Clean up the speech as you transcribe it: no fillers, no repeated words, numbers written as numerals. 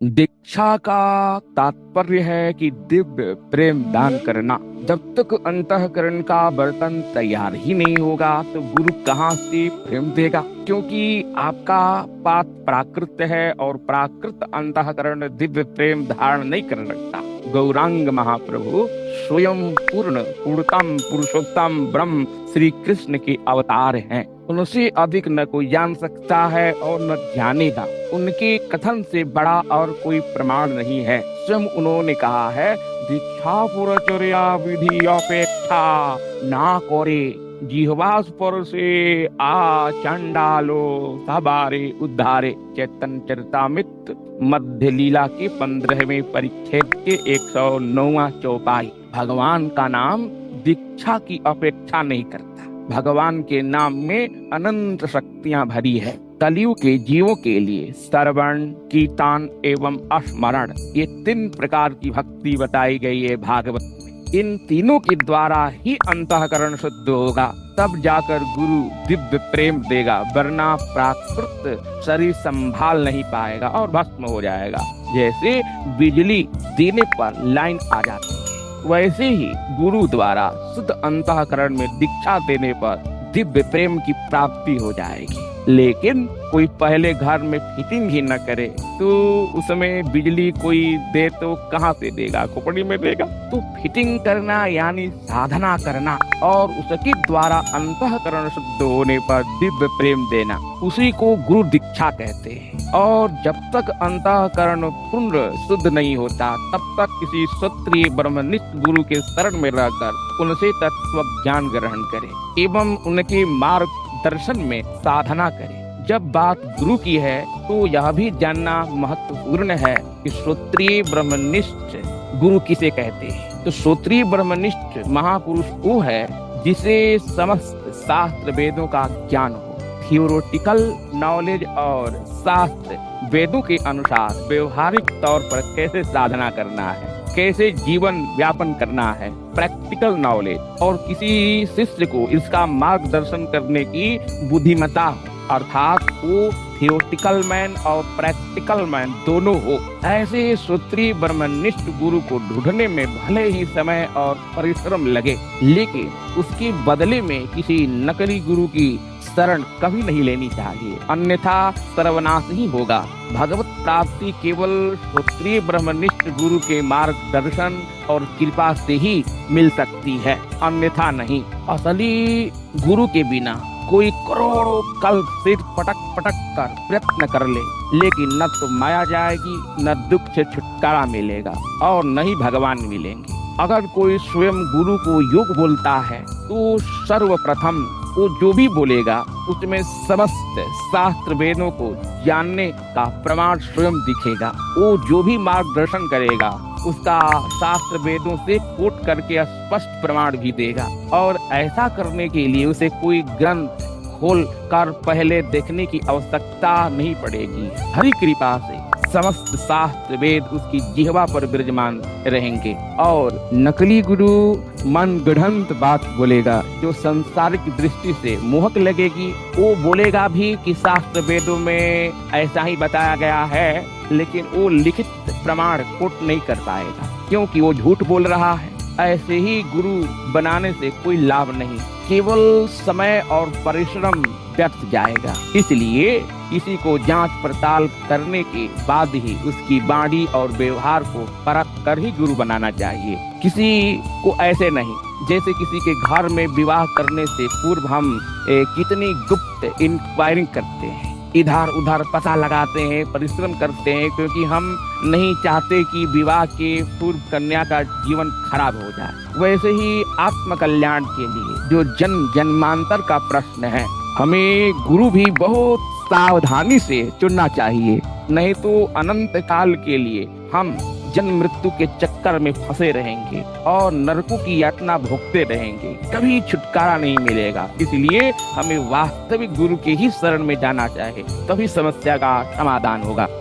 दीक्षा का तात्पर्य है कि दिव्य प्रेम दान करना। जब तक अंतःकरण का बर्तन तैयार ही नहीं होगा तो गुरु कहाँ से प्रेम देगा, क्योंकि आपका पात प्राकृत है और प्राकृत अंतःकरण दिव्य प्रेम धारण नहीं कर सकता। गौरांग महाप्रभु स्वयं पूर्णतम पुरुषोत्तम ब्रह्म श्री कृष्ण के अवतार हैं। उनसे अधिक न कोई जान सकता है और न जानेगा। उनके कथन से बड़ा और कोई प्रमाण नहीं है। स्वयं उन्होंने कहा है, दीक्षा पुरचर्या विधि अपेक्षा ना करे, जिह्वा स्पर्शे आ चंडालो सबारे उद्धारे। चैतन्य चरितामृत मध्य लीला के 15वें परिच्छेद के 109वां चौपाई। भगवान का नाम दीक्षा की अपेक्षा नहीं करता। भगवान के नाम में अनंत शक्तियां भरी है। कलयुग के जीवों के लिए श्रवण, कीर्तन एवं स्मरण, ये 3 प्रकार की भक्ति बताई गई है भागवत में। इन तीनों के द्वारा ही अंतःकरण शुद्ध होगा, तब जाकर गुरु दिव्य प्रेम देगा, वरना प्राकृत शरीर संभाल नहीं पाएगा और भस्म हो जाएगा। जैसे बिजली देने पर लाइन आ जाती है, वैसे ही गुरु द्वारा शुद्ध अंतःकरण में दीक्षा देने पर दिव्य प्रेम की प्राप्ति हो जाएगी। लेकिन कोई पहले घर में फिटिंग ही न करे तो उसमें बिजली कोई दे तो कहाँ से देगा, खोपड़ी में देगा। तो फिटिंग करना यानी साधना करना और उसके द्वारा अंतःकरण शुद्ध होने पर दिव्य प्रेम देना, उसी को गुरु दीक्षा कहते हैं। और जब तक अंतःकरण पूर्ण शुद्ध नहीं होता तब तक किसी क्षत्रिय ब्रह्मनिष्ठ गुरु के शरण में रहकर उनसे तत्व ज्ञान ग्रहण करे एवं उनके मार्गदर्शन में साधना करे। जब बात गुरु की है तो यह भी जानना महत्वपूर्ण है कि श्रोत्रिय ब्रह्मनिष्ठ गुरु किसे कहते हैं। तो श्रोत्रिय ब्रह्मनिष्ठ महापुरुष वो है जिसे समस्त शास्त्र वेदों का ज्ञान हो। थियोरेटिकल नॉलेज और शास्त्र वेदों के अनुसार व्यवहारिक तौर पर कैसे साधना करना है, कैसे जीवन व्यापन करना है, प्रैक्टिकल नॉलेज, और किसी शिष्य को इसका मार्गदर्शन करने की बुद्धिमत्ता हो, अर्थात वो थियोरेटिकल मैन और प्रैक्टिकल मैन दोनों हो। ऐसे श्रोत्रिय ब्रह्मनिष्ठ गुरु को ढूंढने में भले ही समय और परिश्रम लगे, लेकिन उसके बदले में किसी नकली गुरु की शरण कभी नहीं लेनी चाहिए, अन्यथा सर्वनाश ही होगा। भगवत प्राप्ति केवल श्रोत्रिय ब्रह्मनिष्ठ गुरु के मार्गदर्शन और कृपा से ही मिल सकती है, अन्यथा नहीं। असली गुरु के बिना कोई करोड़ों कल्प सिर पटक पटक कर प्रयत्न कर ले, लेकिन न तो माया जाएगी, न दुख से छुटकारा मिलेगा और न ही भगवान मिलेंगे। अगर कोई स्वयं गुरु को योग बोलता है तो सर्वप्रथम वो जो भी बोलेगा उसमें समस्त शास्त्र वेदों को जानने का प्रमाण स्वयं दिखेगा। वो जो भी मार्गदर्शन करेगा उसका शास्त्र वेदों से कोट करके स्पष्ट प्रमाण भी देगा, और ऐसा करने के लिए उसे कोई ग्रंथ खोल कर पहले देखने की आवश्यकता नहीं पड़ेगी। हरि कृपा से समस्त शास्त्र वेद उसकी जिह्वा पर विराजमान रहेंगे। और नकली गुरु मन गढ़ंत बात बोलेगा जो संसारिक दृष्टि से मोहक लगेगी। वो बोलेगा भी कि शास्त्र वेदों में ऐसा ही बताया गया है, लेकिन वो लिखित प्रमाण कोट नहीं कर पाएगा क्योंकि वो झूठ बोल रहा है। ऐसे ही गुरु बनाने से कोई लाभ नहीं, केवल समय और परिश्रम व्यर्थ जाएगा। इसलिए किसी को जांच पड़ताल करने के बाद ही उसकी वाणी और व्यवहार को परख कर ही गुरु बनाना चाहिए। किसी को ऐसे नहीं जैसे किसी के घर में विवाह करने से पूर्व हम कितनी गुप्त इंक्वायरिंग करते हैं, इधर उधर पता लगाते हैं, परिश्रम करते हैं, क्योंकि हम नहीं चाहते कि विवाह के पूर्व कन्या का जीवन खराब हो जाए। वैसे ही आत्म कल्याण के लिए जो जन्म जन्मांतर का प्रश्न है, हमें गुरु भी बहुत सावधानी से चुनना चाहिए, नहीं तो अनंत काल के लिए हम जन्म मृत्यु के चक्कर में फंसे रहेंगे और नरकों की यातना भोगते रहेंगे, कभी छुटकारा नहीं मिलेगा। इसलिए हमें वास्तविक गुरु के ही शरण में जाना चाहिए, तभी समस्या का समाधान होगा।